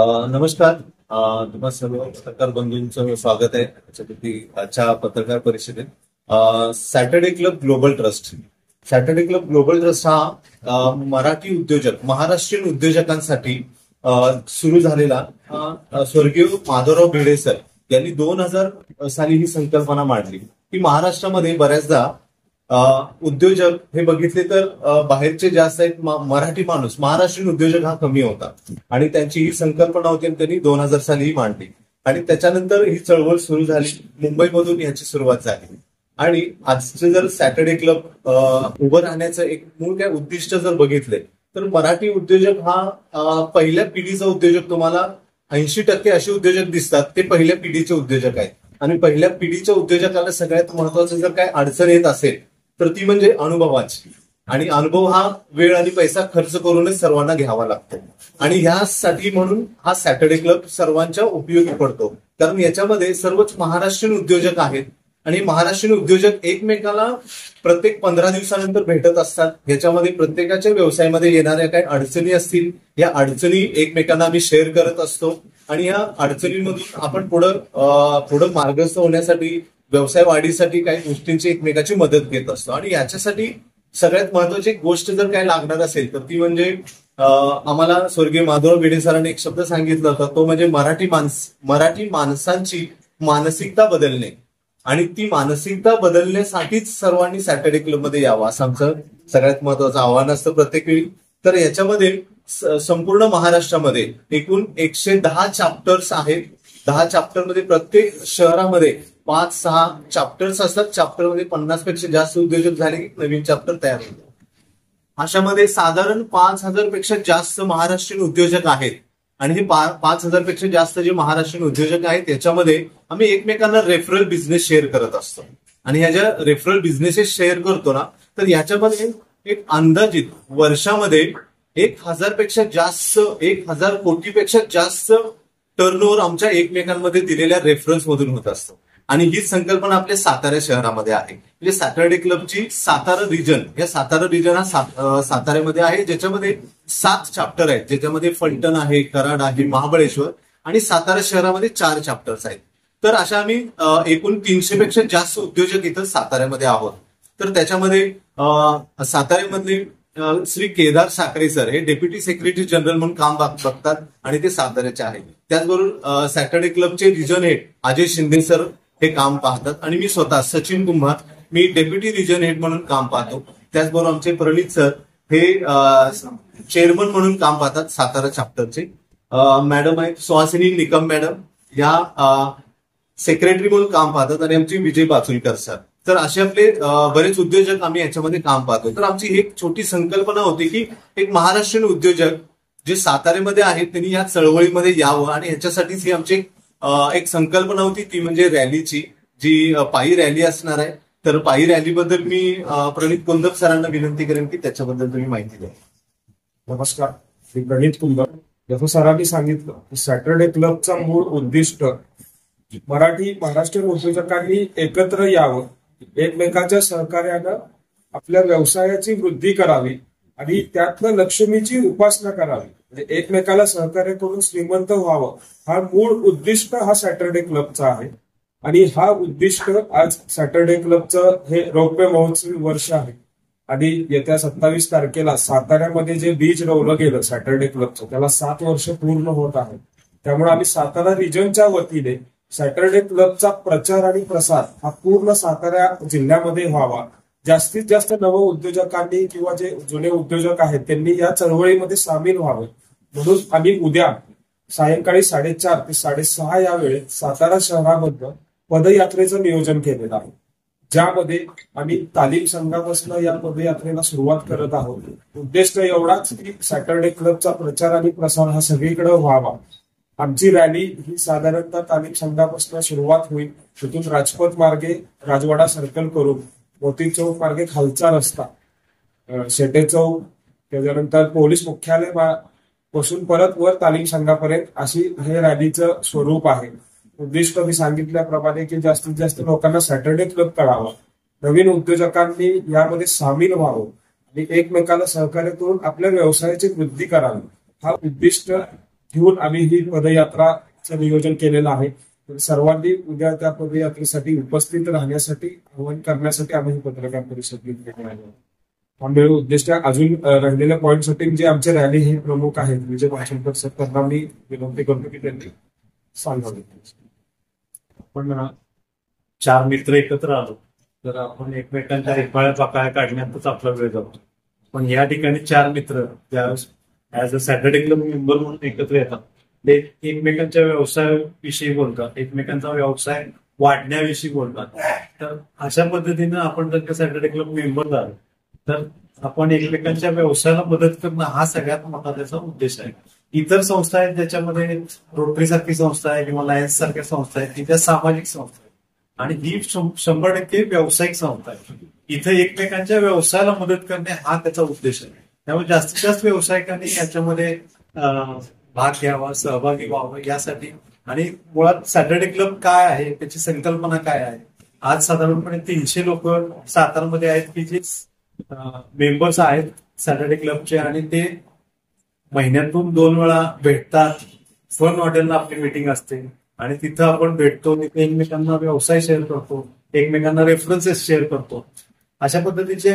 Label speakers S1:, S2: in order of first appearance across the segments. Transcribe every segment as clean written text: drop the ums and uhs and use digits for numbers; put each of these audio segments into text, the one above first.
S1: नमस्कार. तुम्हा सर्व पत्रकार बंधूंचं स्वागत आहे आजच्या पत्रकार परिषदेत. Saturday club global trust. Saturday club global trust हा मराठी उद्योजक, महाराष्ट्रीयन उद्योजकांसाठी सुरू झालेला स्वर्गीय माधवराव भिडे सर यांनी 2000 साली ही संकल्पना मांडली की महाराष्ट्रामध्ये बऱ्याचदा उद्योजक हे बघितले तर बाहेरचे जास्त आहेत, मराठी माणूस, महाराष्ट्रीयन उद्योजक हा कमी होता आणि त्यांची ही संकल्पना होती आणि त्यांनी 2000 साली ही मांडली आणि त्याच्यानंतर ही चळवळ सुरू झाली. मुंबईमधून याची सुरुवात झाली आणि आजचे जर सॅटर्डे क्लब उभं राहण्याचं एक मूळ काय उद्दिष्ट जर बघितले तर मराठी उद्योजक हा पहिल्या पिढीचा उद्योजक, तुम्हाला 80% असे उद्योजक दिसतात ते पहिल्या पिढीचे उद्योजक आहेत आणि पहिल्या पिढीच्या उद्योजकाला सगळ्यात महत्वाचं जर काय अडचण येत असेल तर ती म्हणजे अनुभवाची. आणि अनुभव हा वेळ आणि पैसा खर्च करूनच सर्वांना घ्यावा लागतो आणि ह्यासाठी म्हणून हा सॅटर्डे क्लब सर्वांच्या उपयोगी पडतो, कारण याच्यामध्ये सर्वच महाराष्ट्रीयन उद्योजक आहेत आणि महाराष्ट्रीयन उद्योजक एकमेकाला प्रत्येक 15 दिवसानंतर भेटत असतात. याच्यामध्ये प्रत्येकाच्या व्यवसायामध्ये येणाऱ्या काही अडचणी असतील, या अडचणी एकमेकांना आम्ही शेअर करत असतो आणि या अडचणींमधून आपण पुढं मार्गस्थ होण्यासाठी, व्यवसाय वाढीसाठी काही गोष्टींची एकमेकाची मदत घेत असतो. आणि याच्यासाठी सगळ्यात महत्वाची एक गोष्ट जर काय लागणार असेल तर ती म्हणजे आम्हाला स्वर्गीय माधवराव भिडे सरांनी एक शब्द सांगितला होता, तो म्हणजे मराठी माणसांची मानसिकता बदलणे. आणि ती मानसिकता बदलण्यासाठीच सर्वांनी सॅटर्डे क्लबमध्ये यावं असं आमचं सगळ्यात महत्वाचं आव्हान असतं प्रत्येक वेळी. तर याच्यामध्ये संपूर्ण महाराष्ट्रामध्ये एकूण 110 चॅप्टर्स आहेत. 10 चॅप्टरमध्ये प्रत्येक शहरामध्ये 5-6 चॅप्टर्स असतात. चॅप्टरमध्ये 50 पेक्षा जास्त उद्योजक झाले की नवीन चॅप्टर तयार होतो. अशामध्ये साधारण 5000 पेक्षा जास्त महाराष्ट्रीयन उद्योजक आहेत आणि हे 5000 पेक्षा जास्त जे महाराष्ट्रीयन उद्योजक आहेत याच्यामध्ये आम्ही एकमेकांना रेफरल बिझनेस शेअर करत असतो आणि ह्या ज्या रेफरल बिझनेसेस शेअर करतो ना, तर याच्यामध्ये एक अंदाजित वर्षामध्ये 1000 पेक्षा जास्त, 1000 कोटीपेक्षा जास्त टर्नओव्हर आमच्या एकमेकांमध्ये दिलेल्या रेफरन्स मधून होत असतो. आणि ही संकल्पना आपल्या सातारा शहरामध्ये आहे. म्हणजे सॅटर्डे क्लबची सातारा रिजन, या सातारा रिजन हा साताऱ्यामध्ये आहे, ज्याच्यामध्ये 7 चॅप्टर आहेत, ज्याच्यामध्ये फलटण आहे, कराड आहे, महाबळेश्वर आणि सातारा शहरामध्ये 4 चॅप्टर्स आहेत. तर अशा आम्ही एकूण 300 पेक्षा जास्त उद्योजक इथं साताऱ्यामध्ये आहोत. तर त्याच्यामध्ये साताऱ्यामधले श्री केदार साखरे सर हे डेप्युटी सेक्रेटरी जनरल म्हणून काम बघतात आणि ते साताऱ्याचे आहेत. त्याचबरोबर सॅटर्डे क्लबचे region head Ajay Shinde sir हे काम पाहतात आणि मी स्वतः सचिन कुंभार, मी डेप्युटी रिजन हेड म्हणून काम पाहतो. त्याचबरोबर आमचे प्रणित सर हे चेअरमन म्हणून काम पाहतात सातारा चॅप्टरचे. मॅडम आहेत सुहासिनी निकम मॅडम, या सेक्रेटरी म्हणून काम पाहतात आणि आमची विजय बाचुलकर सर. तर असे आपले बरेच उद्योजक आम्ही याच्यामध्ये काम पाहतो. तर आमची एक छोटी संकल्पना होती की एक महाराष्ट्रीयन उद्योजक जे साताऱ्यामध्ये आहेत त्यांनी या चळवळीमध्ये यावं आणि ह्याच्यासाठीच ही आमची एक संकल्पना होती, ती म्हणजे रॅलीची, जी पायी रॅली असणार आहे. तर पायी रॅलीबद्दल मी प्रणित कुंदप सरांना विनंती करेन की त्याच्याबद्दल तुम्ही माहिती द्या.
S2: नमस्कार, मी प्रणित कुंदप. जसं सरांनी सांगितलं, सॅटर्डे क्लबचा मूळ उद्दिष्ट महाराष्ट्रीयन उद्योजकांनी एकत्र यावं, एकमेकांच्या सहकार्यानं आपल्या व्यवसायाची वृद्धी करावी आणि त्यातनं लक्ष्मीची उपासना करावी, म्हणजे एकमेकाला सहकार्य करून श्रीमंत व्हावं, हा मूळ उद्दिष्ट हा सॅटर्डे क्लबचा आहे. आणि हा उद्दिष्ट आज सॅटर्डे क्लबचं हे रौप्य महोत्सवी वर्ष आहे आणि येत्या 27 तारखेला साताऱ्यामध्ये जे बीज रोवलं गेलं सॅटर्डे क्लबचं, त्याला 7 वर्ष पूर्ण होत आहे. त्यामुळे आम्ही सातारा रिजनच्या वतीने सॅटर्डे क्लबचा प्रचार आणि प्रसार हा पूर्ण सातारा जिल्ह्यामध्ये व्हावा. जास्तीत जास्त नव उद्योजकांनी किंवा जे जुने उद्योजक आहेत त्यांनी या चळवळीमध्ये सामील व्हावं, म्हणून आम्ही उद्या सायंकाळी 4:30 ते 6:30 या वेळेत सातारा शहरामध्ये पदयात्रेचं नियोजन केलेलं आहे, ज्यामध्ये आम्ही तालीम संघापासून या पदयात्रेला सुरुवात करत आहोत. उद्देश एवढाच की सॅटर्डे क्लबचा प्रचार आणि प्रसार हा सगळीकडे व्हावा. आमची रॅली ही साधारणतः तालीम संघापासून सुरुवात होईल, तिथून राजपथ मार्गे राजवाडा सर्कल करून मोती चौक मार्गे खालचा रस्ता, शेटे चौक, त्याच्यानंतर पोलीस मुख्यालय पासून परत वर तालीम संघापर्यंत अशी हे रॅलीचं स्वरूप आहे. उद्दिष्ट मी सांगितल्याप्रमाणे की जास्तीत जास्त लोकांना सॅटर्डे क्लब कळावा, नवीन उद्योजकांनी यामध्ये सामील व्हावं आणि एकमेकाला सहकार्य करून आपल्या व्यवसायाची वृद्धी करावी, हा उद्दिष्ट घेऊन आम्ही ही पदयात्राचं नियोजन केलेलं आहे. तर सर्वांनी उद्या त्या पदयात्रेसाठी उपस्थित राहण्यासाठी आवाहन करण्यासाठी आम्ही ही पत्रकार परिषद घेतलेली आहे. आम्ही उद्दिष्ट अजून राहिलेल्या पॉईंटसाठी जे आमचे रॅली हे प्रमुख आहेत विजय भाषणकर सर, त्यांना मी विनंती करतो की त्यांनी सांगावे.
S3: आपण 4 मित्र एकत्र आलो तर आपण एकमेकांच्या रेपाळ्या पाकळ्या काढण्यातच आपला वेळ जातो. पण या ठिकाणी 4 मित्र ज्या as a Saturday club member म्हणून एकत्र येतात, ते एकमेकांच्या व्यवसायाविषयी बोलतात, एकमेकांचा व्यवसाय वाढण्याविषयी बोलतात. तर अशा पद्धतीनं आपण जर का सॅटर्डे क्लब मेंबर झालो तर आपण एकमेकांच्या व्यवसायाला मदत करणं हा सगळ्यात मोठा त्याचा उद्देश आहे. इतर संस्था आहेत ज्याच्यामध्ये रोटरी सारखी संस्था आहे किंवा लायन्स सारख्या संस्था आहेत, त्या सामाजिक संस्था आहेत आणि ही 100% व्यावसायिक संस्था आहे. इथं एकमेकांच्या व्यवसायाला मदत करणे हा त्याचा उद्देश आहे. त्यामुळे जास्तीत जास्त व्यावसायिकांनी याच्यामध्ये भाग घ्यावा, सहभागी व्हावं यासाठी. आणि मुळात सॅटर्डे क्लब काय आहे, त्याची संकल्पना काय आहे. आज साधारणपणे 300 लोक सातारमध्ये आहेत की जे मेंबर्स आहेत सॅटर्डे क्लबचे आणि ते महिन्यातून 2 वेळा भेटतात. फन हॉटेलला आपली मीटिंग असते आणि तिथं आपण भेटतो, तिथे एकमेकांना व्यवसाय शेअर करतो, एकमेकांना रेफरन्सेस शेअर करतो. अशा पद्धतीचे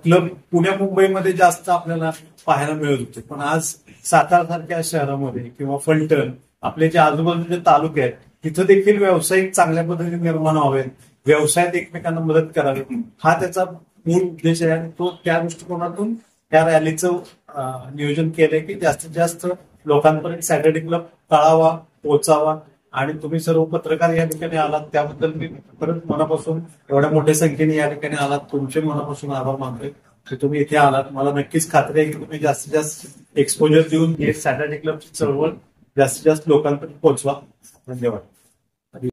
S3: क्लब पुण्या मुंबईमध्ये जास्त आपल्याला पाहायला मिळत होते. पण आज सातारा सारख्या शहरामध्ये किंवा फलटण आपले जे आजूबाजूचे तालुके आहेत तिथं देखील व्यावसायिक चांगल्या पद्धतीने निर्माण व्हावेत, व्यवसायात एकमेकांना मदत करावी हा त्याचा मूळ उद्देश आहे. आणि तो त्या दृष्टिकोनातून त्या रॅलीचं नियोजन केलंय की जास्तीत जास्त लोकांपर्यंत सॅटर्डे क्लब कळावा, पोहोचावा. आणि तुम्ही सर्व पत्रकार या ठिकाणी आलात त्याबद्दल मी परत मनापासून एवढ्या मोठ्या संख्येने या ठिकाणी आलात, तुमचे मनापासून आभार मानतोय की तुम्ही इथे आलात. मला नक्कीच खात्री आहे की तुम्ही जास्तीत जास्त एक्सपोजर देऊन हे सॅटर्डे क्लबची चळवळ जास्तीत जास्त लोकांपर्यंत पोहोचवा. धन्यवाद.